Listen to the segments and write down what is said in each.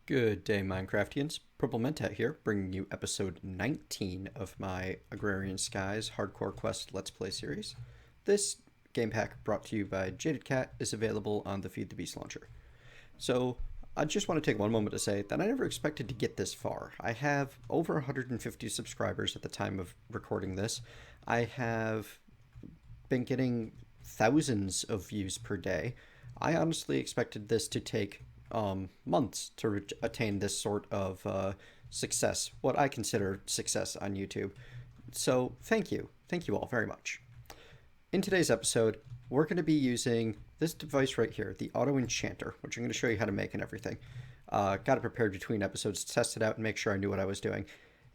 Good day, Minecraftians. Purple Mentat here, bringing you episode 19 of my Agrarian Skies Hardcore Quest Let's Play series. This game pack, brought to you by Jadedcat, is available on the Feed the Beast launcher. So, I just want to take one moment to say that I never expected to get this far. I have over 150 subscribers at the time of recording this. I have been getting thousands of views per day. I honestly expected this to take months to attain this sort of success, what I consider success on YouTube. So thank you all very much. In today's episode, we're going to be using this device right here, the Auto Enchanter, which I'm going to show you how to make and everything. Got it prepared between episodes to test it out and make sure I knew what I was doing.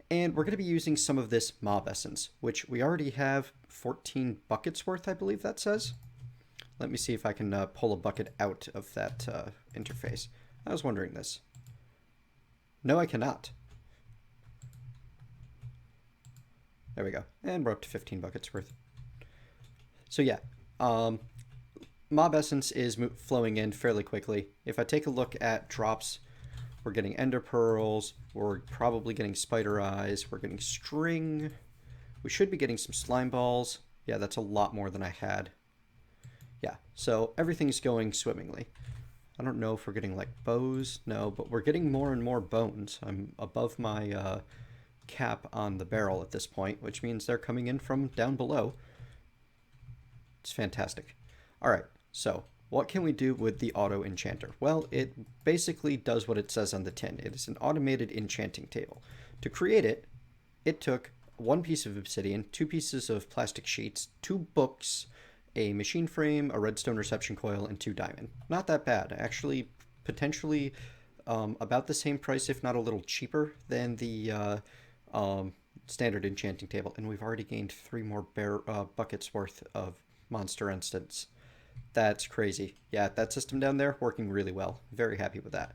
And we're going to be using some of this mob essence, which we already have 14 buckets worth, I believe that says. Let me see if I can pull a bucket out of that interface. I was wondering this. No, I cannot. There we go. And we're up to 15 buckets worth. So yeah, mob essence is flowing in fairly quickly. If I take a look at drops, we're getting ender pearls, we're probably getting spider eyes, we're getting string. We should be getting some slime balls. Yeah, that's a lot more than I had. Yeah, so everything's going swimmingly. I don't know if we're getting like bows, no, but we're getting more and more bones. I'm above my cap on the barrel at this point, which means they're coming in from down below. It's fantastic. All right, so what can we do with the Auto Enchanter? Well, it basically does what it says on the tin. It is an automated enchanting table. To create it, it took one piece of obsidian, 2 pieces of plastic sheets, 2 books, a machine frame, a redstone reception coil, and 2 diamond. Not that bad. Actually, potentially about the same price, if not a little cheaper, than the standard enchanting table. And we've already gained 3 more buckets worth of monster instants. That's crazy. Yeah, that system down there working really well. Very happy with that.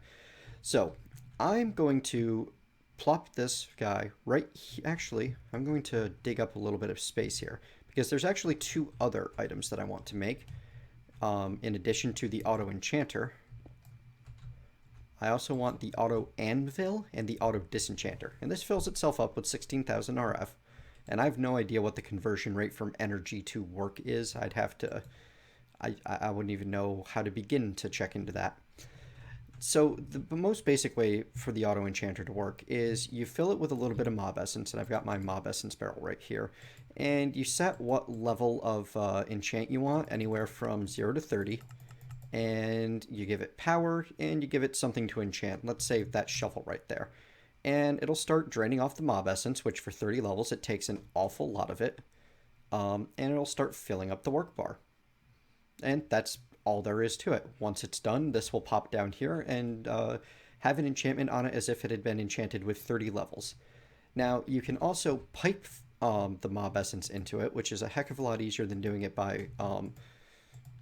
So I'm going to plop this guy right here. Actually, I'm going to dig up a little bit of space here, because there's actually 2 other items that I want to make. In addition to the Auto Enchanter, I also want the Auto Anvil and the Auto Disenchanter. And this fills itself up with 16,000 RF. And I have no idea what the conversion rate from energy to work is. I'd have to... I wouldn't even know how to begin to check into that. So the most basic way for the Auto Enchanter to work is you fill it with a little bit of mob essence, and I've got my mob essence barrel right here, and you set what level of enchant you want, anywhere from 0 to 30, and you give it power, and you give it something to enchant. Let's say that shovel right there. And it'll start draining off the mob essence, which for 30 levels it takes an awful lot of it, and it'll start filling up the work bar. And that's all there is to it. Once it's done, this will pop down here and have an enchantment on it as if it had been enchanted with 30 levels. Now, you can also pipe the mob essence into it, which is a heck of a lot easier than doing it by,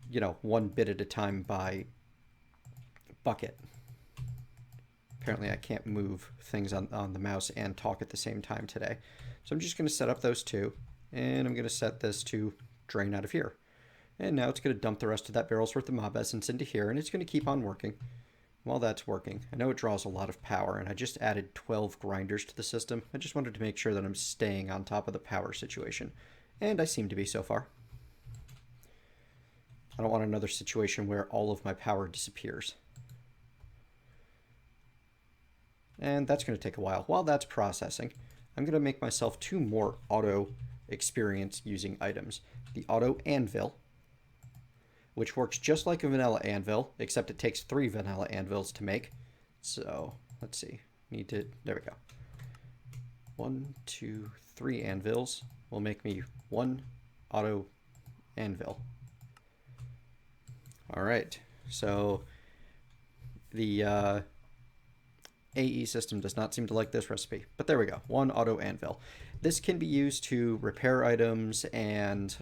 you know, 1 bit at a time by bucket. Apparently I can't move things on the mouse and talk at the same time today. So I'm just going to set up those 2, and I'm going to set this to drain out of here. And now it's going to dump the rest of that barrel's worth of mob essence into here, and it's going to keep on working. While that's working, I know it draws a lot of power, and I just added 12 grinders to the system. I just wanted to make sure that I'm staying on top of the power situation, and I seem to be so far. I don't want another situation where all of my power disappears. And that's going to take a while. While that's processing, I'm going to make myself 2 more auto experience using items. The Auto Anvil, which works just like a vanilla anvil, except it takes 3 vanilla anvils to make. So, let's see. There we go. 1, 2, 3 anvils will make me 1 auto anvil. Alright, so the AE system does not seem to like this recipe, but there we go. 1 auto anvil. This can be used to repair items and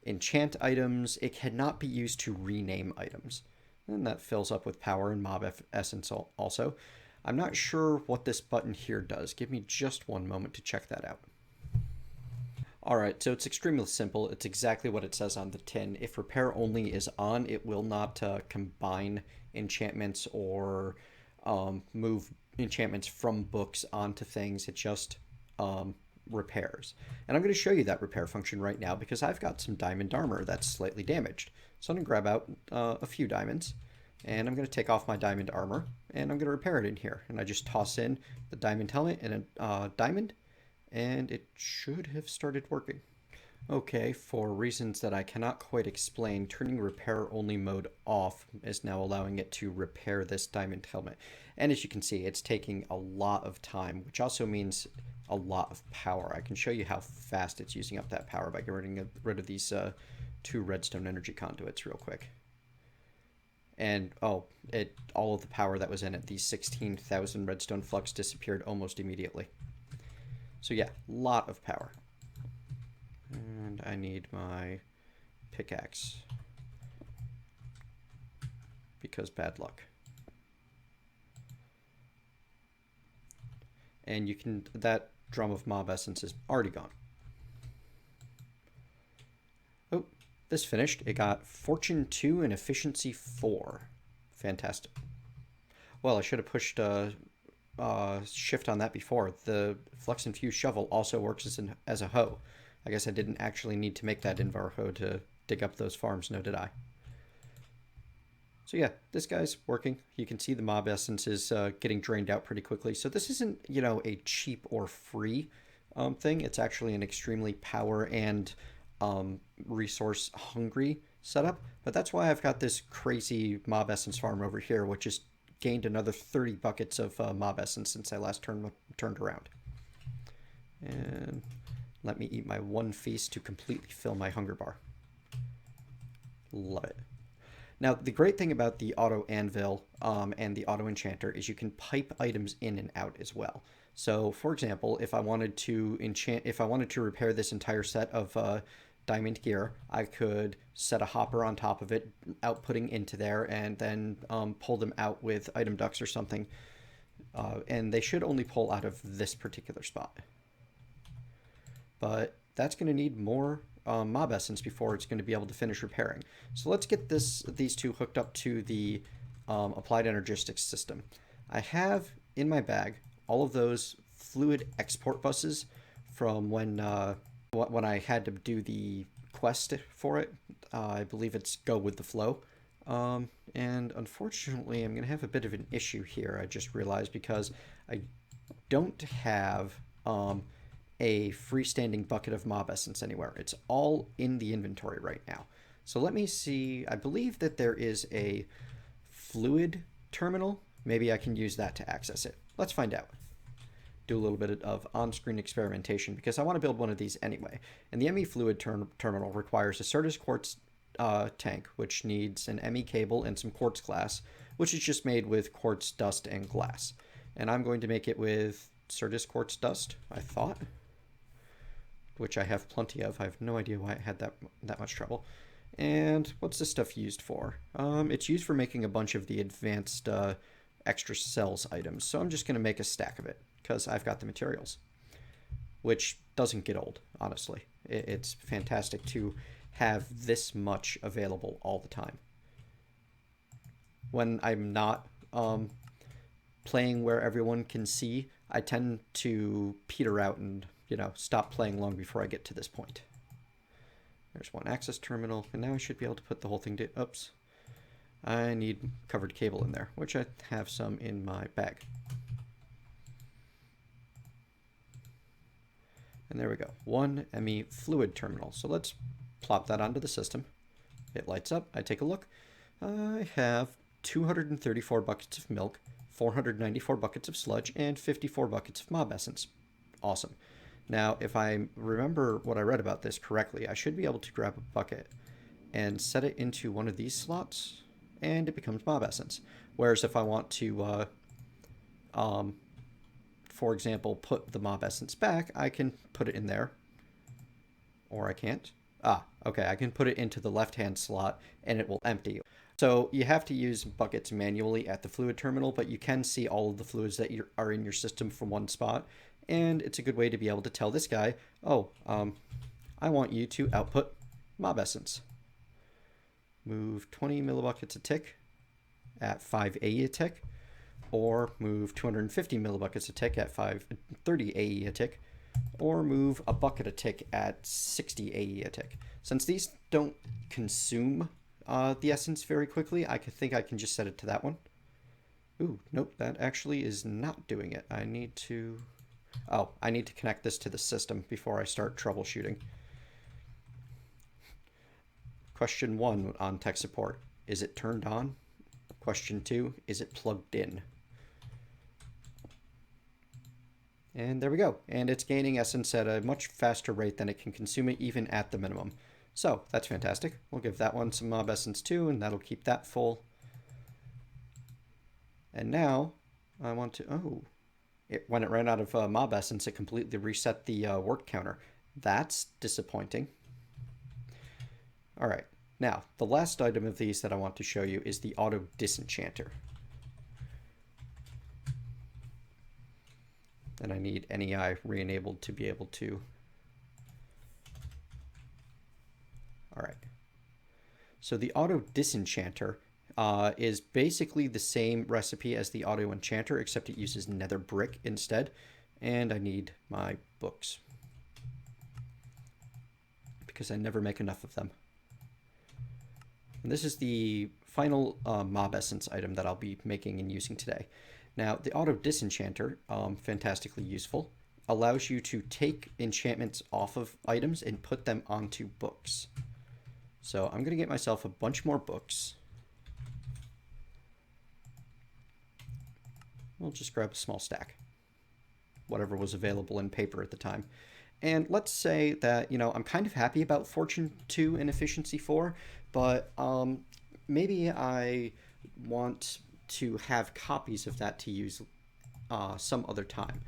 enchant items. It cannot be used to rename items. And that fills up with power and mob essence also. I'm not sure what this button here does. Give me just one moment to check that out. Alright, so it's extremely simple. It's exactly what it says on the tin. If repair only is on, it will not combine enchantments or move enchantments from books onto things. It just repairs. And I'm going to show you that repair function right now because I've got some diamond armor that's slightly damaged. So I'm going to grab out a few diamonds, and I'm going to take off my diamond armor, and I'm going to repair it in here. And I just toss in the diamond helmet and a diamond, and it should have started working. Okay, for reasons that I cannot quite explain, turning repair only mode off is now allowing it to repair this diamond helmet. And as you can see, it's taking a lot of time, which also means a lot of power. I can show you how fast it's using up that power by getting rid of these two redstone energy conduits real quick. And all of the power that was in it, these 16,000 redstone flux, disappeared almost immediately. So yeah, a lot of power. And I need my pickaxe because bad luck. And you can, that drum of mob essence is already gone. Oh, this finished. It got Fortune 2 and Efficiency 4. Fantastic. Well, I should have pushed shift on that before. The Flux Infused Shovel also works as a hoe. I guess I didn't actually need to make that Invar hoe to dig up those farms, no did I. So yeah, this guy's working. You can see the mob essence is getting drained out pretty quickly. So this isn't, you know, a cheap or free thing. It's actually an extremely power and resource hungry setup. But that's why I've got this crazy mob essence farm over here, which has gained another 30 buckets of mob essence since I last turned around. And let me eat my one feast to completely fill my hunger bar. Love it. Now, the great thing about the Auto Anvil and the Auto Enchanter is you can pipe items in and out as well. So, for example, if I wanted to repair this entire set of diamond gear, I could set a hopper on top of it, outputting into there, and then pull them out with item ducts or something. And they should only pull out of this particular spot. But that's going to need more mob essence before it's going to be able to finish repairing. So let's get these two hooked up to the applied energistics system. I have in my bag all of those fluid export buses from when I had to do the quest for it. I believe it's Go With The Flow. And unfortunately, I'm going to have a bit of an issue here, I just realized, because I don't have a freestanding bucket of mob essence anywhere. It's all in the inventory right now. So let me see. I believe that there is a fluid terminal. Maybe I can use that to access it. Let's find out. Do a little bit of on-screen experimentation because I want to build one of these anyway. And the ME fluid terminal requires a Certus quartz tank, which needs an ME cable and some quartz glass, which is just made with quartz dust and glass. And I'm going to make it with Certus quartz dust, I thought, which I have plenty of. I have no idea why I had that much trouble. And what's this stuff used for? It's used for making a bunch of the advanced extra cells items. So I'm just going to make a stack of it because I've got the materials, which doesn't get old, honestly. It's fantastic to have this much available all the time. When I'm not playing where everyone can see, I tend to peter out and, you know, stop playing long before I get to this point. There's one access terminal, and now I should be able to put the whole thing to, oops. I need covered cable in there, which I have some in my bag. And there we go, one ME fluid terminal. So let's plop that onto the system. It lights up, I take a look. I have 234 buckets of milk, 494 buckets of sludge, and 54 buckets of mob essence. Awesome. Now, if I remember what I read about this correctly, I should be able to grab a bucket and set it into one of these slots, and it becomes mob essence. Whereas if I want to, for example, put the mob essence back, I can put it in there, or I can't. Ah, okay, I can put it into the left-hand slot, and it will empty. So you have to use buckets manually at the fluid terminal, but you can see all of the fluids that are in your system from one spot. And it's a good way to be able to tell this guy, oh, I want you to output mob essence. Move 20 millibuckets a tick at 5 AE a tick, or move 250 millibuckets a tick at 530 AE a tick, or move a bucket a tick at 60 AE a tick. Since these don't consume the essence very quickly, I think I can just set it to that one. Ooh, nope, that actually is not doing it. I need to connect this to the system before I start troubleshooting. Question 1 on tech support, is it turned on? Question 2, is it plugged in? And there we go. And it's gaining essence at a much faster rate than it can consume it, even at the minimum. So that's fantastic. We'll give that one some mob essence too, and that'll keep that full. And now I want to, when it ran out of mob essence, it completely reset the work counter. That's disappointing. All right, now the last item of these that I want to show you is the Auto Disenchanter. And I need NEI re-enabled to be able to. All right. So the Auto Disenchanter is basically the same recipe as the Auto Enchanter, except it uses nether brick instead. And I need my books, because I never make enough of them. And this is the final mob essence item that I'll be making and using today. Now, the Auto Disenchanter, fantastically useful, allows you to take enchantments off of items and put them onto books. So I'm going to get myself a bunch more books. We'll just grab a small stack, whatever was available in paper at the time. And let's say that, you know, I'm kind of happy about Fortune 2 and Efficiency 4, but maybe I want to have copies of that to use some other time.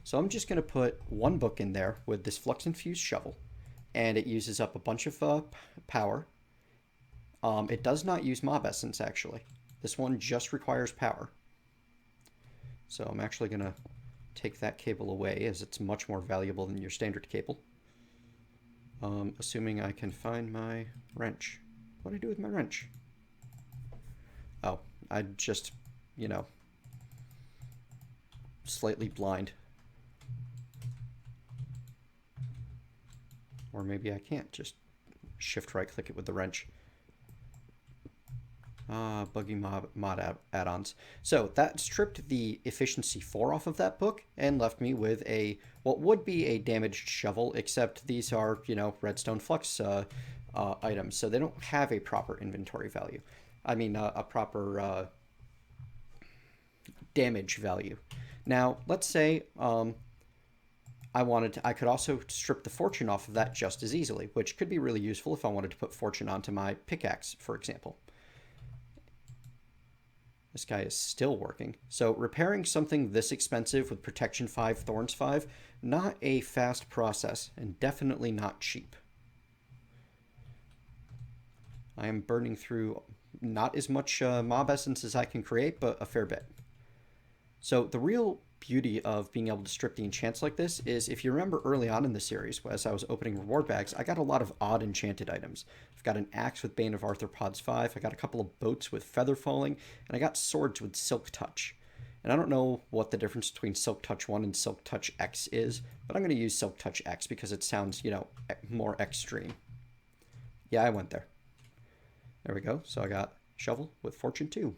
So I'm just going to put one book in there with this flux infused shovel, and it uses up a bunch of power. It does not use mob essence, actually. This one just requires power. So I'm actually going to take that cable away, as it's much more valuable than your standard cable. Assuming I can find my wrench. What do I do with my wrench? Oh, I just, you know, slightly blind. Or maybe I can't just shift right click it with the wrench. Buggy mod add-ons. So that stripped the efficiency 4 off of that book and left me with a, what would be a damaged shovel, except these are, you know, redstone flux items, so they don't have a proper inventory value. I mean, a proper damage value. Now, let's say I could also strip the fortune off of that just as easily, which could be really useful if I wanted to put fortune onto my pickaxe, for example. This guy is still working. So repairing something this expensive with protection 5, thorns 5, not a fast process, and definitely not cheap. I am burning through not as much mob essence as I can create, but a fair bit. So the real beauty of being able to strip the enchants like this is, if you remember early on in the series, as I was opening reward bags, I got a lot of odd enchanted items. I've got an axe with Bane of Arthropods 5, I got a couple of boats with Feather Falling, and I got swords with Silk Touch. And I don't know what the difference between Silk Touch 1 and Silk Touch X is, but I'm going to use Silk Touch X because it sounds, you know, more extreme. Yeah, I went there. There we go. So I got shovel with Fortune 2.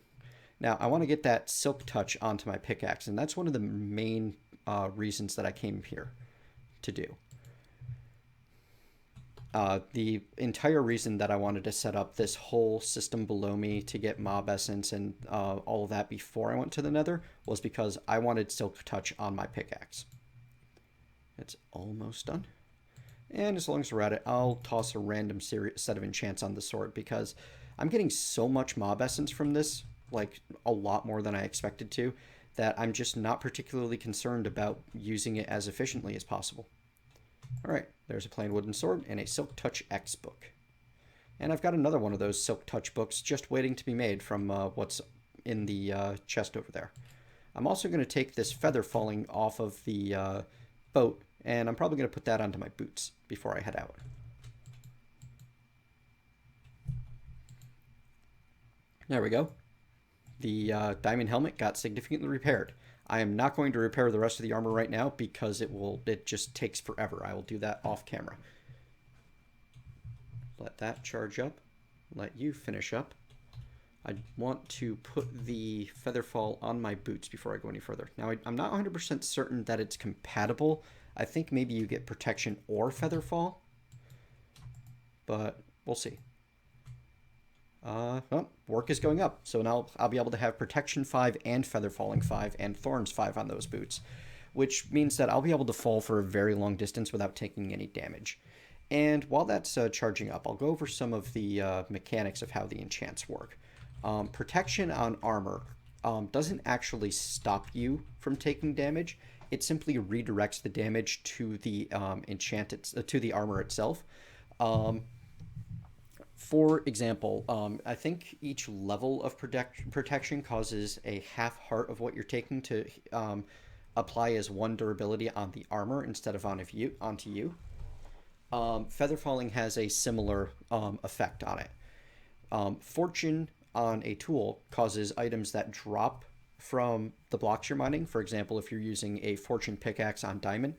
Now, I want to get that Silk Touch onto my pickaxe, and that's one of the main reasons that I came here to do. The entire reason that I wanted to set up this whole system below me to get mob essence and all of that before I went to the nether was because I wanted Silk Touch on my pickaxe. It's almost done. And as long as we're at it, I'll toss a random set of enchants on the sword, because I'm getting so much mob essence from this, like a lot more than I expected to, that I'm just not particularly concerned about using it as efficiently as possible. All right, there's a plain wooden sword and a Silk Touch X book. And I've got another one of those Silk Touch books just waiting to be made from what's in the chest over there. I'm also going to take this feather falling off of the boat, and I'm probably going to put that onto my boots before I head out. There we go. The diamond helmet got significantly repaired. I am not going to repair the rest of the armor right now because it just takes forever. I will do that off camera. Let that charge up. Let you finish up. I want to put the Featherfall on my boots before I go any further. Now, I'm not 100% certain that it's compatible. I think maybe you get Protection or Featherfall, but we'll see. Well, work is going up, so now I'll be able to have Protection 5 and Featherfalling 5 and Thorns 5 on those boots, which means that I'll be able to fall for a very long distance without taking any damage. And while that's charging up, I'll go over some of the mechanics of how the enchants work. Protection on armor doesn't actually stop you from taking damage. It simply redirects the damage to the to the armor itself. For example, I think each level of protection causes a half heart of what you're taking to apply as one durability on the armor instead of onto you. Featherfalling has a similar effect on it. Fortune on a tool causes items that drop from the blocks you're mining. For example, if you're using a fortune pickaxe on diamond,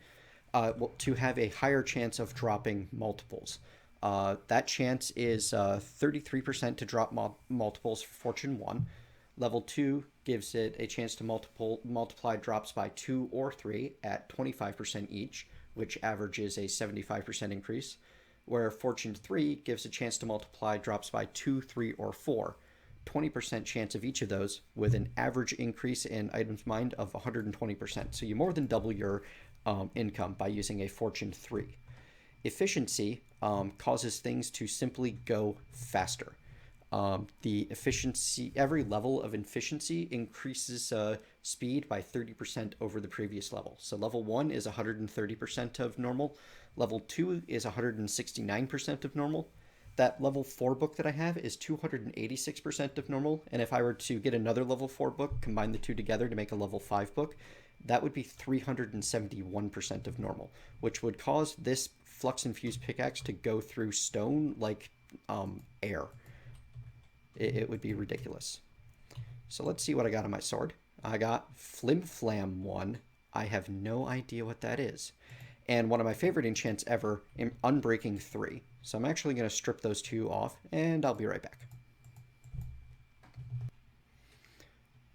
to have a higher chance of dropping multiples. That chance is 33% to drop multiples for fortune 1. Level 2 gives it a chance to multiply drops by 2 or 3 at 25% each, which averages a 75% increase, where Fortune 3 gives a chance to multiply drops by 2, 3, or 4, 20% chance of each of those, with an average increase in items mined of 120%. So you more than double your income by using a Fortune 3. Efficiency causes things to simply go faster. The efficiency, every level of efficiency increases speed by 30% over the previous level. So level 1 is 130% of normal. Level 2 is 169% of normal. That level 4 book that I have is 286% of normal. And if I were to get another level 4 book, combine the two together to make a level 5 book, that would be 371% of normal, which would cause this flux infused pickaxe to go through stone like air. It would be ridiculous. So let's see what I got on my sword. I got Flim Flam 1. I have no idea what that is. And one of my favorite enchants ever, Unbreaking 3. So I'm actually going to strip those two off, and I'll be right back.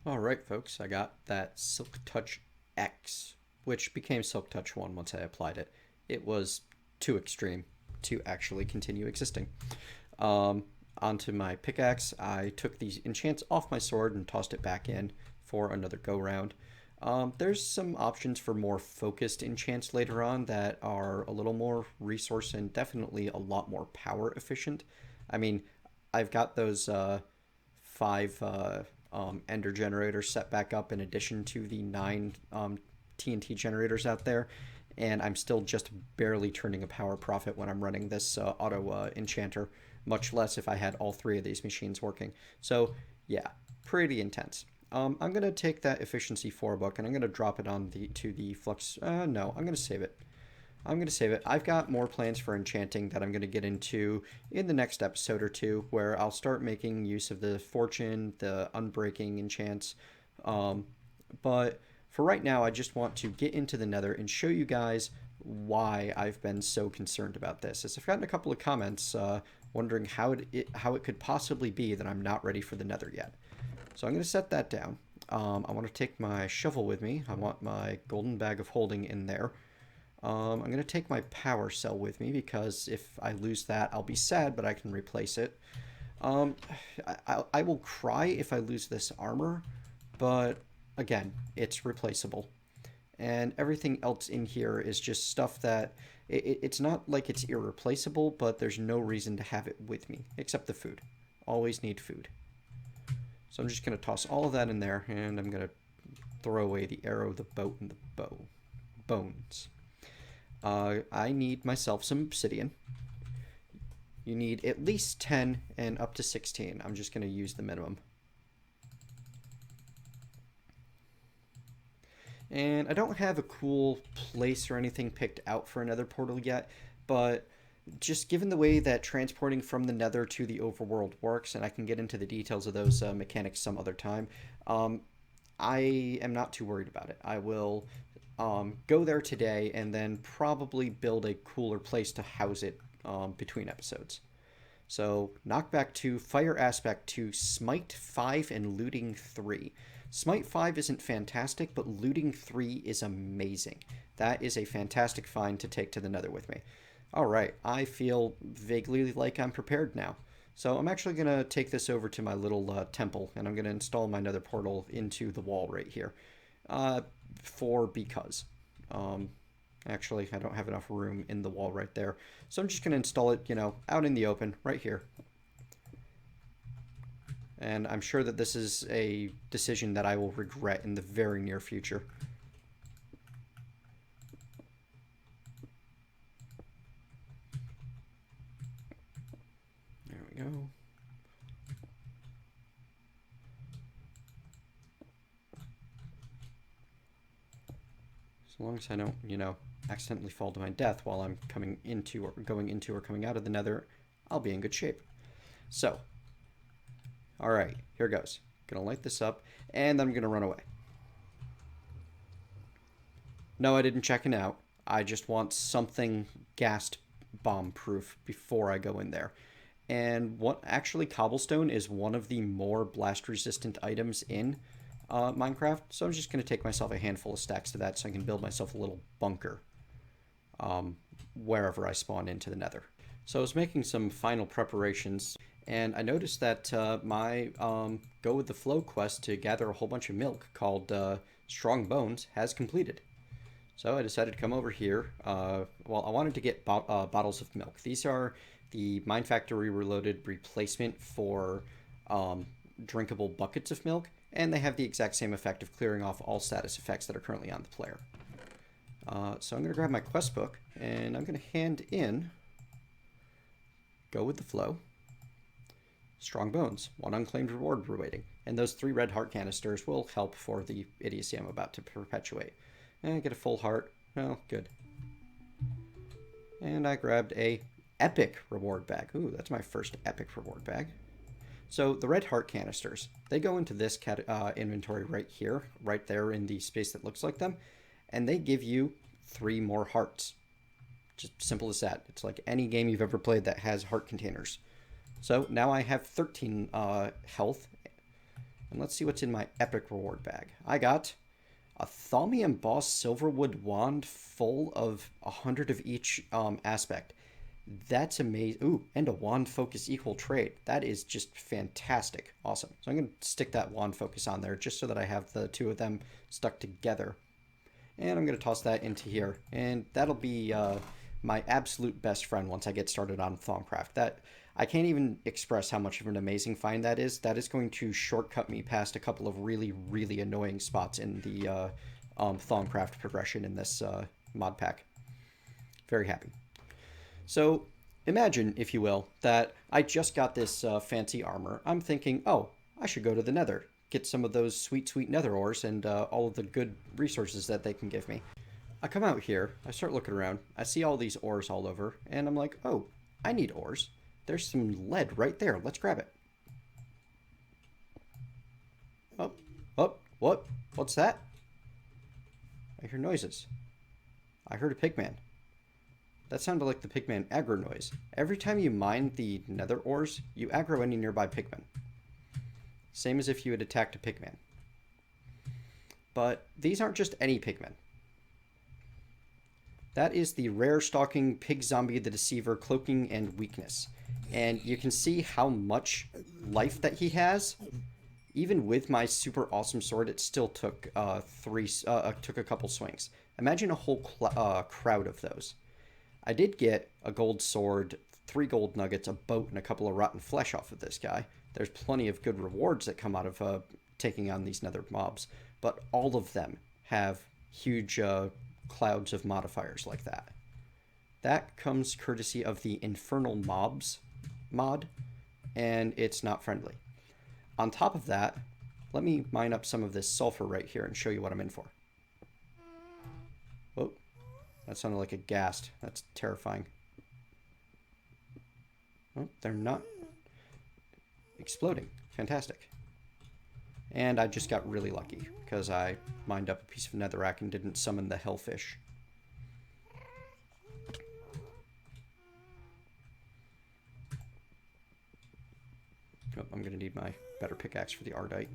Alright folks, I got that Silk Touch X, which became Silk Touch 1 once I applied it. It was too extreme to actually continue existing. Onto my pickaxe, I took these enchants off my sword and tossed it back in for another go round. There's some options for more focused enchants later on that are a little more resource and definitely a lot more power efficient. I mean, I've got those 5 ender generators set back up in addition to the 9 TNT generators out there, and I'm still just barely turning a power profit when I'm running this Auto Enchanter, much less if I had all 3 of these machines working. So yeah, pretty intense. I'm going to take that Efficiency 4 book and I'm going to drop it on to the Flux. No, I'm going to save it. I've got more plans for enchanting that I'm going to get into in the next episode or two, where I'll start making use of the Fortune, the Unbreaking enchants. But for right now, I just want to get into the Nether and show you guys why I've been so concerned about this. As I've gotten a couple of comments wondering how it could possibly be that I'm not ready for the Nether yet. So I'm going to set that down. I want to take my shovel with me. I want my golden bag of holding in there. I'm going to take my power cell with me because if I lose that, I'll be sad, but I can replace it. I will cry if I lose this armor, but again, it's replaceable. And everything else in here is just stuff that it's not like it's irreplaceable, but there's no reason to have it with me, except the food. Always need food. So I'm just going to toss all of that in there, and I'm going to throw away the arrow, the boat, and the bones. I need myself some obsidian. You need at least 10 and up to 16. I'm just going to use the minimum. And I don't have a cool place or anything picked out for another portal yet, but just given the way that transporting from the Nether to the overworld works, and I can get into the details of those mechanics some other time, I am not too worried about it. I will go there today and then probably build a cooler place to house it between episodes. So, Knockback 2, Fire Aspect 2, Smite 5, and Looting 3. Smite 5 isn't fantastic, but Looting 3 is amazing. That is a fantastic find to take to the Nether with me. Alright, I feel vaguely like I'm prepared now. So I'm actually going to take this over to my little temple, and I'm going to install my Nether portal into the wall right here. Because. Actually, I don't have enough room in the wall right there. So I'm just going to install it, out in the open, right here. And I'm sure that this is a decision that I will regret in the very near future. There we go. As long as I don't, accidentally fall to my death while I'm coming into or going into or coming out of the Nether, I'll be in good shape. So, alright, here goes. Gonna light this up, and then I'm gonna run away. No, I didn't check it out. I just want something ghast bomb proof before I go in there. And what actually cobblestone is one of the more blast resistant items in Minecraft, so I'm just going to take myself a handful of stacks to that so I can build myself a little bunker wherever I spawn into the Nether. So I was making some final preparations, and I noticed that my Go With The Flow quest to gather a whole bunch of milk called Strong Bones has completed. So I decided to come over here. Well, I wanted to get bottles of milk. These are the Mine Factory Reloaded replacement for drinkable buckets of milk, and they have the exact same effect of clearing off all status effects that are currently on the player. So I'm going to grab my quest book, and I'm going to hand in Go With The Flow, Strong Bones, 1 unclaimed reward we're waiting, and those 3 red heart canisters will help for the idiocy I'm about to perpetuate. And I get a full heart. Oh, good. And I grabbed a epic reward bag. Ooh, that's my first epic reward bag. So the red heart canisters, they go into this inventory right here, right there in the space that looks like them, and they give you 3 more hearts. Just simple as that. It's like any game you've ever played that has heart containers. So now I have 13 health, and let's see what's in my epic reward bag. I got a Thaumy Embossed Silverwood Wand full of 100 of each aspect. That's amazing. Ooh, and a Wand Focus equal trait. That is just fantastic. Awesome. So I'm going to stick that Wand Focus on there just so that I have the 2 of them stuck together. And I'm going to toss that into here. And that'll be my absolute best friend once I get started on Thaumcraft. I can't even express how much of an amazing find that is. That is going to shortcut me past a couple of really, really annoying spots in the Thaumcraft progression in this mod pack. Very happy. So imagine, if you will, that I just got this fancy armor. I'm thinking, oh, I should go to the Nether, get some of those sweet, sweet Nether Ores and all of the good resources that they can give me. I come out here, I start looking around, I see all these ores all over, and I'm like, oh, I need ores. There's some lead right there. Let's grab it. Oh, what? What's that? I hear noises. I heard a pigman. That sounded like the pigman aggro noise. Every time you mine the Nether Ores, you aggro any nearby pigmen. Same as if you had attacked a pigman. But these aren't just any pigmen. That is the rare stalking pig zombie the deceiver cloaking and weakness. And you can see how much life that he has. Even with my super awesome sword, it still took a couple swings. Imagine a whole crowd of those. I did get a gold sword, 3 gold nuggets, a boat, and a couple of rotten flesh off of this guy. There's plenty of good rewards that come out of taking on these nether mobs, but all of them have huge clouds of modifiers like that. That comes courtesy of the Infernal Mobs mod, and it's not friendly. On top of that, let me mine up some of this sulfur right here and show you what I'm in for. Whoa, that sounded like a ghast. That's terrifying. Oh, they're not exploding. Fantastic. And I just got really lucky because I mined up a piece of netherrack and didn't summon the Hellfish. Oh, I'm going to need my better pickaxe for the Ardite.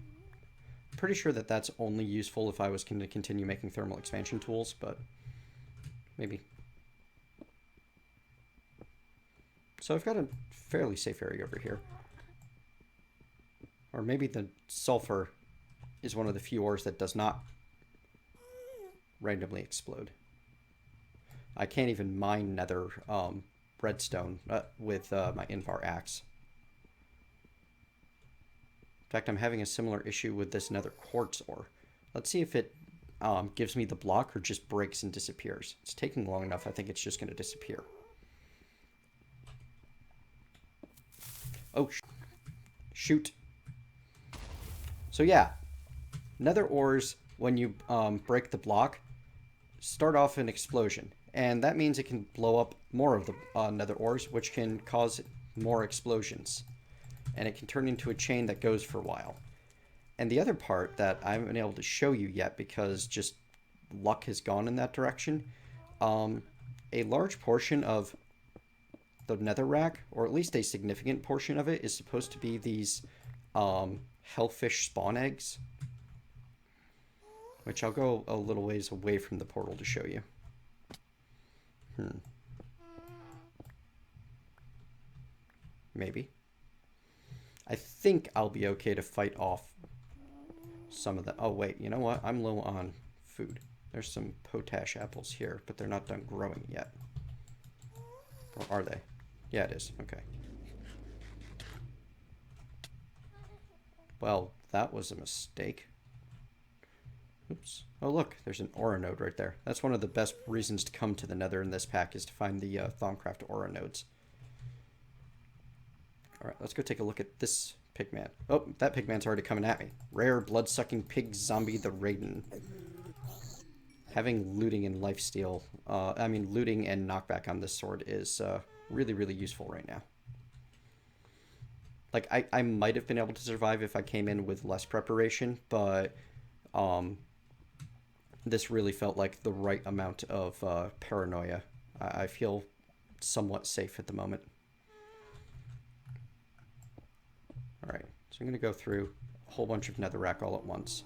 Pretty sure that that's only useful if I was going to continue making thermal expansion tools, but maybe. So I've got a fairly safe area over here. Or maybe the sulfur is one of the few ores that does not randomly explode. I can't even mine nether redstone with my Invar axe. In fact, I'm having a similar issue with this nether quartz ore. Let's see if it gives me the block or just breaks and disappears. It's taking long enough, I think it's just going to disappear. Oh, shoot. So yeah, nether ores, when you break the block, start off an explosion. And that means it can blow up more of the nether ores, which can cause more explosions. And it can turn into a chain that goes for a while. And the other part that I haven't been able to show you yet because just luck has gone in that direction, a large portion of the netherrack, or at least a significant portion of it, is supposed to be these Hellfish spawn eggs. Which I'll go a little ways away from the portal to show you. Maybe. I think I'll be okay to fight off some of the... Oh, wait. You know what? I'm low on food. There's some potash apples here, but they're not done growing yet. Or are they? Yeah, it is. Okay. Well, that was a mistake. Oops. Oh, look. There's an aura node right there. That's one of the best reasons to come to the nether in this pack is to find the Thaumcraft aura nodes. Alright, let's go take a look at this pigman. Oh, that pigman's already coming at me. Rare blood-sucking pig zombie the Raiden. Having looting and lifesteal, looting and knockback on this sword is really, really useful right now. Like, I might have been able to survive if I came in with less preparation, but this really felt like the right amount of paranoia. I feel somewhat safe at the moment. Alright, so I'm going to go through a whole bunch of netherrack all at once.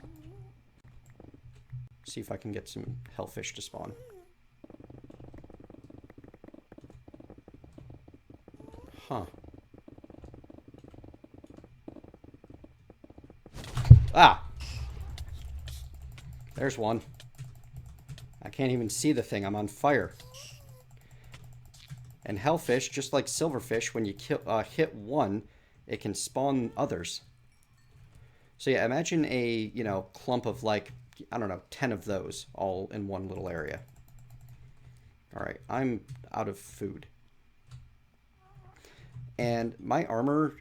See if I can get some hellfish to spawn. Huh. Ah! There's one. I can't even see the thing. I'm on fire. And hellfish, just like silverfish, when you hit one, it can spawn others. So yeah, imagine a, clump of like, I don't know, 10 of those all in one little area. Alright, I'm out of food. And my armor,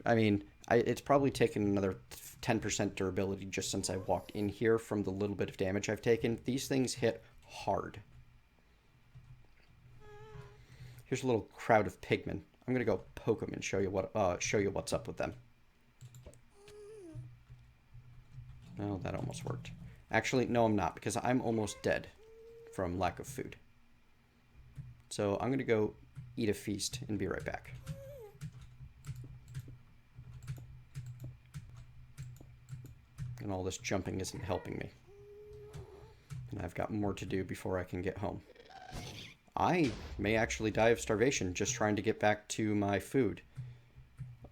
it's probably taken another 10% durability just since I walked in here from the little bit of damage I've taken. These things hit hard. Here's a little crowd of pigmen. I'm gonna go poke them and show you what's up with them. Oh, that almost worked. Actually, no, I'm not, because I'm almost dead from lack of food. So I'm gonna go eat a feast and be right back. And all this jumping isn't helping me. And I've got more to do before I can get home. I may actually die of starvation just trying to get back to my food.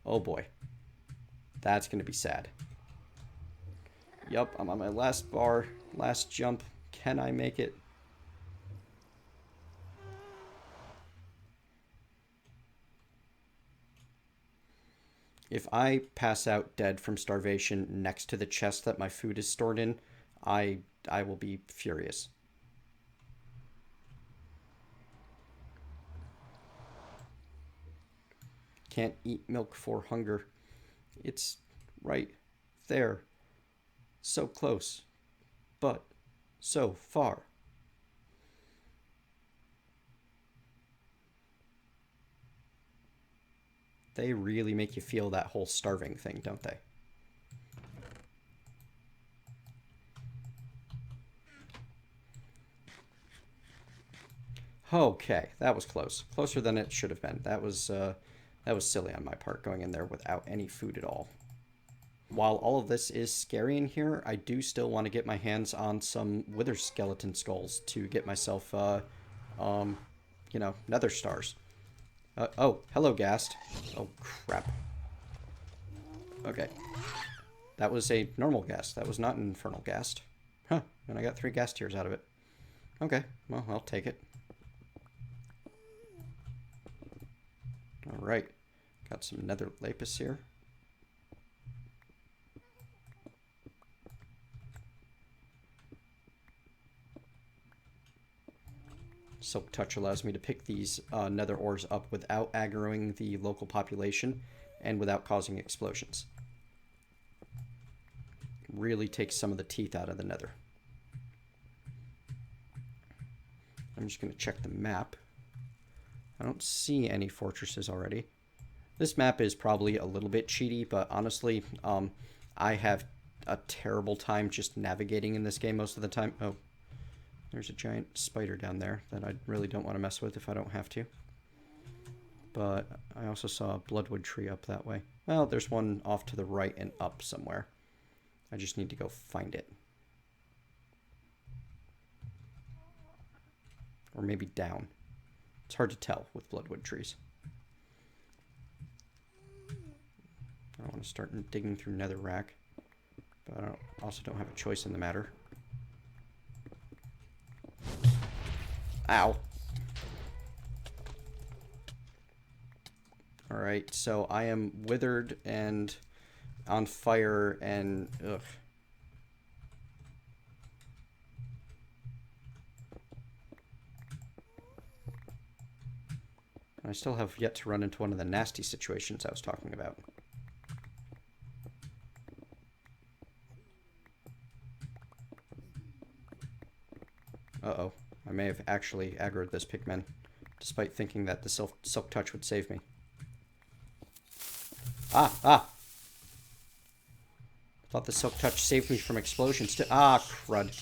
Oh boy. That's going to be sad. Yup, I'm on my last bar, last jump. Can I make it? If I pass out dead from starvation next to the chest that my food is stored in, I will be furious. Can't eat milk for hunger. It's right there. So close, but so far. They really make you feel that whole starving thing, don't they? Okay, that was close. Closer than it should have been. That was silly on my part, going in there without any food at all. While all of this is scary in here, I do still want to get my hands on some wither skeleton skulls to get myself, you know, nether stars. Oh, hello, Ghast. Oh, crap. Okay. That was a normal Ghast. That was not an infernal Ghast. Huh, and I got 3 ghast tears out of it. Okay, well, I'll take it. Alright. Got some nether lapis here. Silk Touch allows me to pick these nether ores up without aggroing the local population and without causing explosions. Really takes some of the teeth out of the nether. I'm just going to check the map. I don't see any fortresses already. This map is probably a little bit cheaty, but honestly, I have a terrible time just navigating in this game most of the time. Oh. There's a giant spider down there that I really don't want to mess with if I don't have to. But I also saw a bloodwood tree up that way. Well, there's one off to the right and up somewhere. I just need to go find it. Or maybe down. It's hard to tell with bloodwood trees. I don't want to start digging through netherrack. But I also don't have a choice in the matter. Ow. Alright, so I am withered and on fire and... ugh. I still have yet to run into one of the nasty situations I was talking about. Uh-oh. I may have actually aggroed this pigman, despite thinking that the Silk Touch would save me. Ah! Thought the Silk Touch saved me from explosions too. Ah, crud.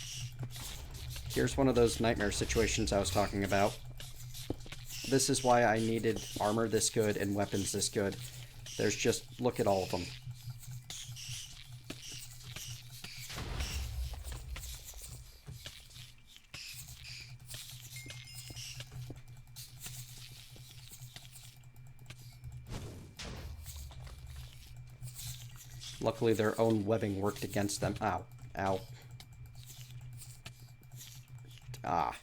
Here's one of those nightmare situations I was talking about. This is why I needed armor this good and weapons this good. There's just... look at all of them. Luckily, their own webbing worked against them. Ow. Ow. Ah.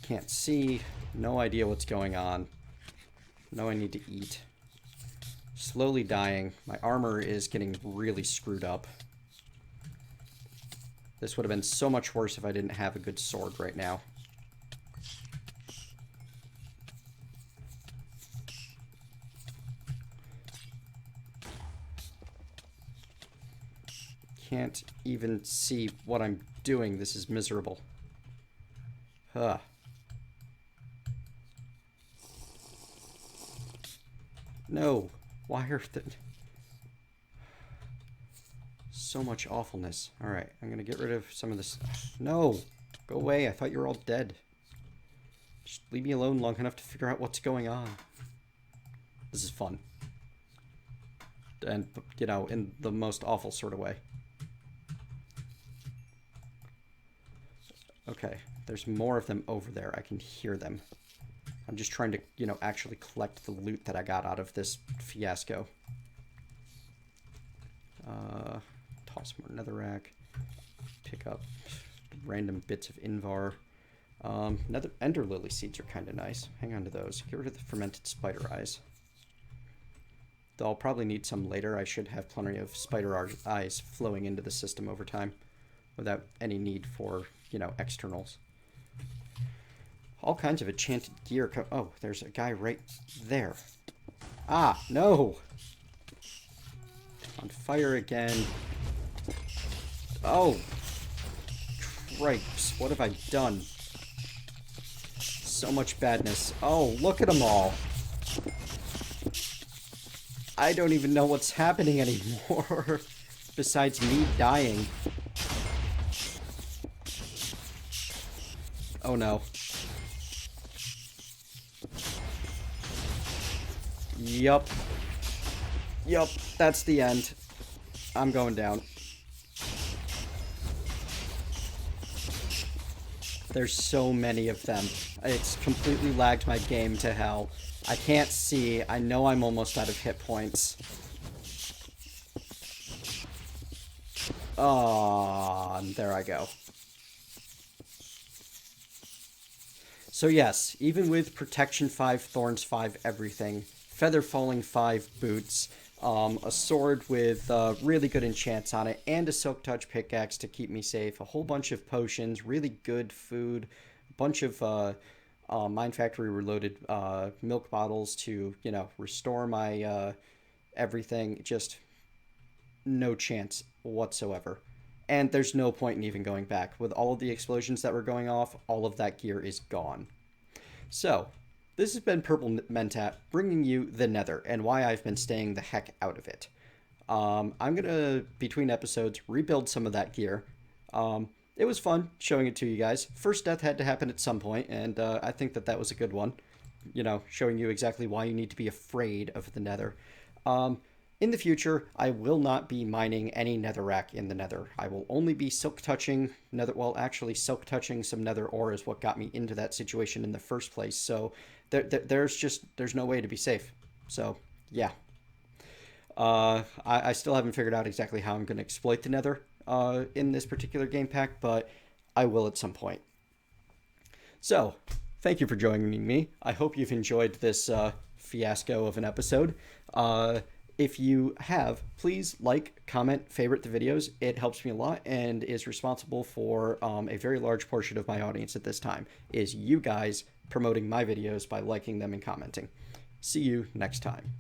Can't see. No idea what's going on. Know I need to eat. Slowly dying. My armor is getting really screwed up. This would have been so much worse if I didn't have a good sword right now. Can't even see what I'm doing. This is miserable. Huh. No. Why are the... so much awfulness. Alright, I'm gonna get rid of some of this. No! Go away. I thought you were all dead. Just leave me alone long enough to figure out what's going on. This is fun. And, you know, in the most awful sort of way. Okay, there's more of them over there. I can hear them. I'm just trying to, you know, actually collect the loot that I got out of this fiasco. Toss more netherrack. Pick up random bits of invar. Ender lily seeds are kind of nice. Hang on to those. Get rid of the fermented spider eyes. Though I'll probably need some later. I should have plenty of spider eyes flowing into the system over time without any need for... you know, externals. All kinds of enchanted gear. Oh, there's a guy right there. Ah, no! On fire again. Oh! Cripes, what have I done? So much badness. Oh, look at them all! I don't even know what's happening anymore. Besides me dying. Oh no. Yup. Yup, that's the end. I'm going down. There's so many of them. It's completely lagged my game to hell. I can't see. I know I'm almost out of hit points. Oh, there I go. So yes, even with Protection 5, Thorns 5, everything, Feather Falling 5 boots, a sword with really good enchants on it, and a Silk Touch pickaxe to keep me safe, a whole bunch of potions, really good food, a bunch of Mine Factory Reloaded milk bottles to, you know, restore my everything. Just no chance whatsoever. And there's no point in even going back. With all of the explosions that were going off, all of that gear is gone. So, this has been Purple Mentat bringing you the Nether and why I've been staying the heck out of it. I'm going to, between episodes, rebuild some of that gear. It was fun showing it to you guys. First death had to happen at some point, and I think that that was a good one. You know, showing you exactly why you need to be afraid of the Nether. In the future, I will not be mining any netherrack in the Nether. I will only be silk touching nether. Well, actually, silk touching some Nether ore is what got me into that situation in the first place. So there's no way to be safe. So yeah, I still haven't figured out exactly how I'm going to exploit the Nether in this particular game pack, but I will at some point. So thank you for joining me. I hope you've enjoyed this fiasco of an episode. If you have, please like, comment, favorite the videos. It helps me a lot and is responsible for a very large portion of my audience at this time, is you guys promoting my videos by liking them and commenting. See you next time.